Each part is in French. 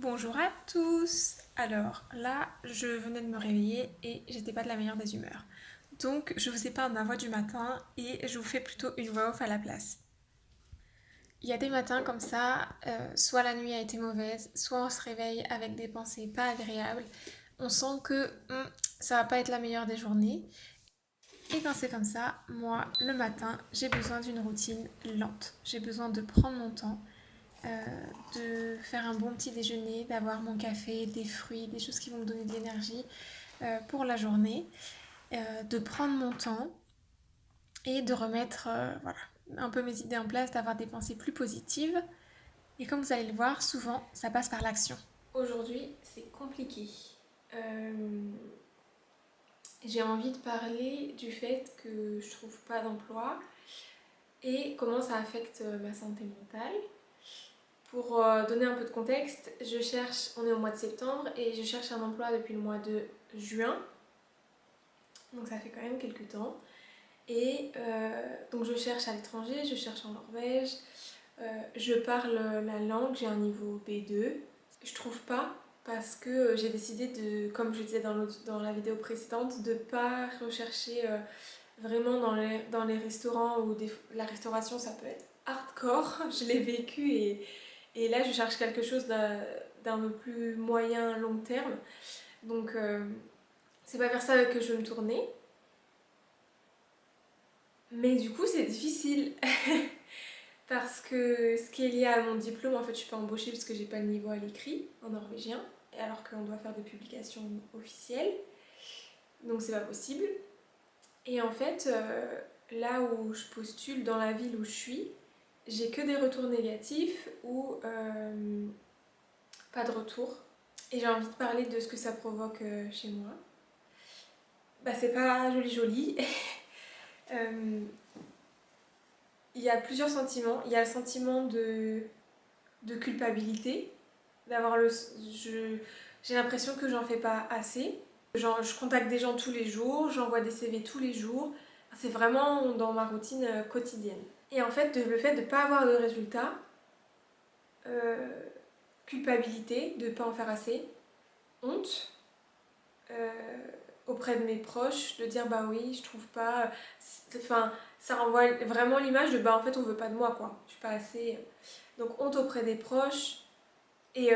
Bonjour à tous. Alors là, je venais de me réveiller et j'étais pas de la meilleure des humeurs. Donc je vous épargne ma voix du matin et je vous fais plutôt une voix off à la place. Il y a des matins comme ça, soit la nuit a été mauvaise, soit on se réveille avec des pensées pas agréables. On sent que ça va pas être la meilleure des journées. Et quand c'est comme ça, moi, le matin, j'ai besoin d'une routine lente. J'ai besoin de prendre mon temps, de faire un bon petit déjeuner, d'avoir mon café, des fruits, des choses qui vont me donner de l'énergie pour la journée, de prendre mon temps et de remettre voilà, un peu mes idées en place, d'avoir des pensées plus positives. Et comme vous allez le voir, souvent, ça passe par l'action. Aujourd'hui, c'est compliqué. Euh, j'ai envie de parler du fait que je trouve pas d'emploi et comment ça affecte ma santé mentale. Pour donner un peu de contexte, on est au mois de septembre et je cherche un emploi depuis le mois de juin, donc ça fait quand même quelques temps. Et donc je cherche à l'étranger, je cherche en Norvège, je parle la langue, j'ai un niveau B2. Je trouve pas parce que j'ai décidé de, comme je disais dans la vidéo précédente, de pas rechercher vraiment dans les restaurants où la restauration ça peut être hardcore, je l'ai vécu et là, je cherche quelque chose d'un peu plus moyen, long terme. Donc, c'est pas vers ça que je veux me tourner. Mais du coup, c'est difficile. Parce que ce qui est lié à mon diplôme, en fait, je suis pas embauchée parce que j'ai pas le niveau à l'écrit en norvégien. Alors qu'on doit faire des publications officielles. Donc, c'est pas possible. Et en fait, là où je postule, dans la ville où je suis, j'ai que des retours négatifs ou pas de retour. Et j'ai envie de parler de ce que ça provoque chez moi. Bah, c'est pas joli joli. Euh, Il y a plusieurs sentiments. Il y a le sentiment de culpabilité, d'avoir le. J'ai l'impression que j'en fais pas assez. Genre, je contacte des gens tous les jours, j'envoie des CV tous les jours. C'est vraiment dans ma routine quotidienne. Et en fait, le fait de ne pas avoir de résultats, euh, culpabilité de ne pas en faire assez, honte, euh, auprès de mes proches, de dire bah oui, je trouve pas. Enfin, ça renvoie vraiment l'image de bah en fait on veut pas de moi quoi, je suis pas assez. Donc honte auprès des proches et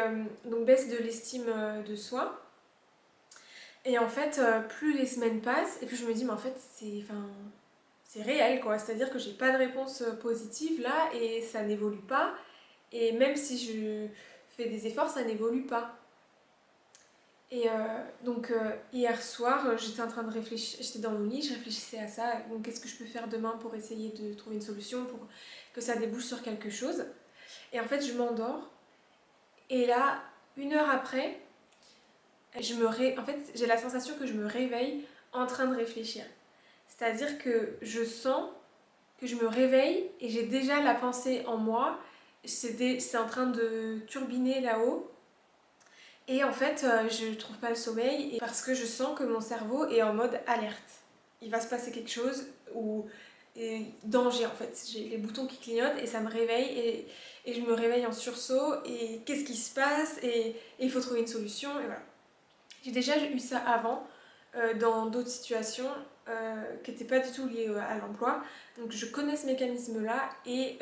donc baisse de l'estime de soi. Et en fait, plus les semaines passent et plus je me dis mais en fait c'est réel quoi, c'est-à-dire que j'ai pas de réponse positive là et ça n'évolue pas. Et même si je fais des efforts, ça n'évolue pas. Et donc hier soir, j'étais en train de réfléchir, j'étais dans mon lit, je réfléchissais à ça, donc qu'est-ce que je peux faire demain pour essayer de trouver une solution, pour que ça débouche sur quelque chose. Et en fait, je m'endors, et là, une heure après, en fait, j'ai la sensation que je me réveille en train de réfléchir. C'est-à-dire que je sens que je me réveille et j'ai déjà la pensée en moi, c'est en train de turbiner là-haut. Et en fait, je trouve pas le sommeil parce que je sens que mon cerveau est en mode alerte. Il va se passer quelque chose ou danger en fait. J'ai les boutons qui clignotent et ça me réveille et je me réveille en sursaut et qu'est-ce qui se passe et il faut trouver une solution et voilà. J'ai déjà eu ça avant dans d'autres situations qui n'étaient pas du tout liées à l'emploi. Donc je connais ce mécanisme-là et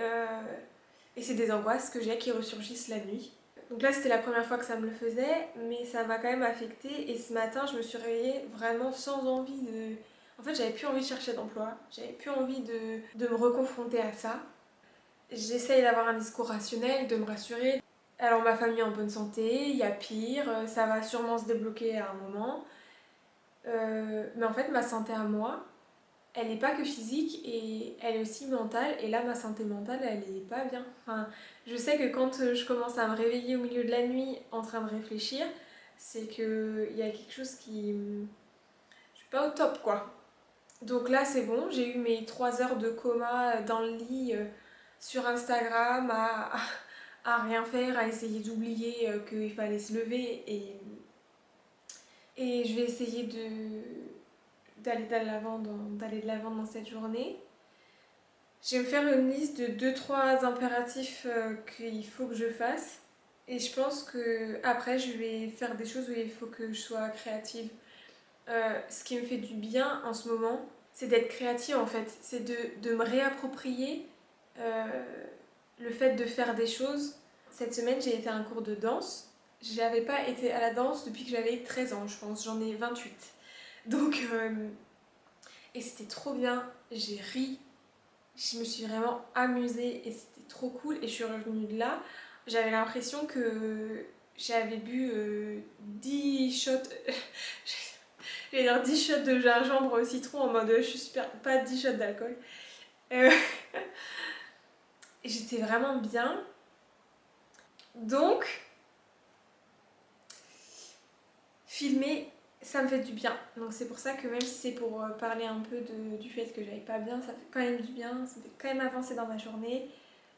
c'est des angoisses que j'ai qui ressurgissent la nuit. Donc là, c'était la première fois que ça me le faisait, mais ça m'a quand même affectée. Et ce matin, je me suis réveillée vraiment sans envie de. En fait, j'avais plus envie de chercher d'emploi, j'avais plus envie de me reconfronter à ça. J'essaye d'avoir un discours rationnel, de me rassurer. Alors, ma famille est en bonne santé, il y a pire, ça va sûrement se débloquer à un moment. Mais en fait, ma santé à moi, elle n'est pas que physique et elle est aussi mentale. Et là, ma santé mentale, elle est pas bien. Enfin, je sais que quand je commence à me réveiller au milieu de la nuit en train de réfléchir, c'est qu'il y a quelque chose qui. Je suis pas au top quoi. Donc là, c'est bon, j'ai eu mes 3 heures de coma dans le lit sur Instagram à rien faire, à essayer d'oublier qu'il fallait se lever et je vais essayer d'aller de l'avant dans cette journée. Je vais me faire une liste de deux trois impératifs qu'il faut que je fasse Et je pense que après je vais faire des choses où il faut que je sois créative. Ce qui me fait du bien en ce moment, c'est d'être créative en fait. C'est de me réapproprier euh, le fait de faire des choses. Cette semaine, j'ai été à un cours de danse. J'avais pas été à la danse depuis que j'avais 13 ans, je pense. J'en ai 28. Donc, et c'était trop bien. J'ai ri. Je me suis vraiment amusée et c'était trop cool. Et je suis revenue de là. J'avais l'impression que j'avais bu 10 shots. J'allais dire 10 shots de gingembre au citron en mode je suis super. Pas 10 shots d'alcool. Euh, J'étais vraiment bien. Donc, filmer, ça me fait du bien. Donc c'est pour ça que même si c'est pour parler un peu du fait que j'aille pas bien, ça fait quand même du bien. Ça me fait quand même avancer dans ma journée.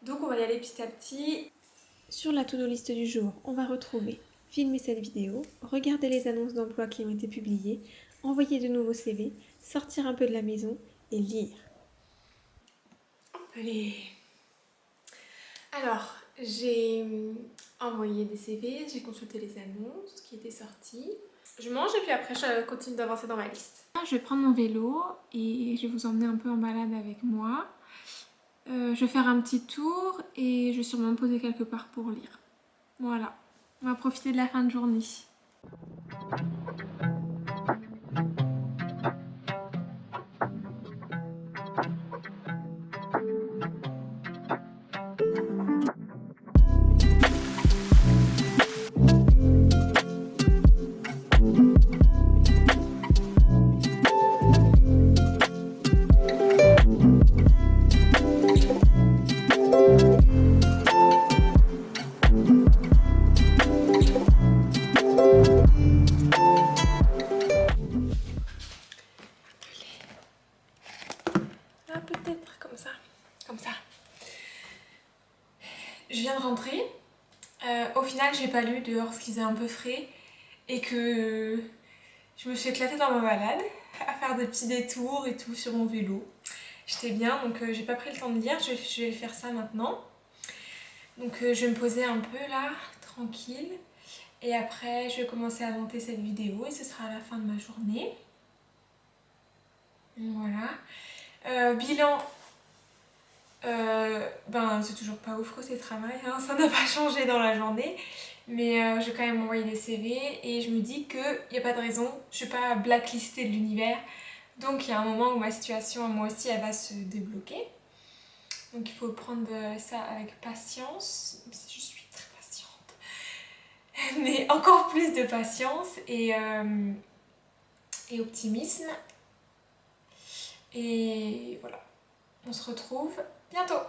Donc on va y aller petit à petit. Sur la to-do list du jour, on va retrouver filmer cette vidéo, regarder les annonces d'emploi qui ont été publiées, envoyer de nouveaux CV, sortir un peu de la maison et lire. Allez. Alors, j'ai envoyé des CV, j'ai consulté les annonces qui étaient sorties. Je mange et puis après je continue d'avancer dans ma liste. Je vais prendre mon vélo et je vais vous emmener un peu en balade avec moi. Je vais faire un petit tour et je vais sûrement me poser quelque part pour lire. Voilà, on va profiter de la fin de journée. Là peut-être comme ça, comme ça. Je viens de rentrer. Au final j'ai pas lu dehors parce qu'il faisait un peu frais et que je me suis éclatée dans ma balade à faire des petits détours et tout sur mon vélo. J'étais bien donc j'ai pas pris le temps de lire, je vais faire ça maintenant. Donc je vais me poser un peu là, tranquille. Et après je vais commencer à monter cette vidéo et ce sera à la fin de ma journée. Voilà. Bilan. Ben c'est toujours pas ouf côté travail, hein, ça n'a pas changé dans la journée. Mais j'ai quand même envoyé des CV et je me dis qu'il n'y a pas de raison, je suis pas blacklistée de l'univers. Donc il y a un moment où ma situation, moi aussi, elle va se débloquer. Donc il faut prendre ça avec patience, même si je suis très patiente. Mais encore plus de patience et optimisme. Et voilà, on se retrouve bientôt.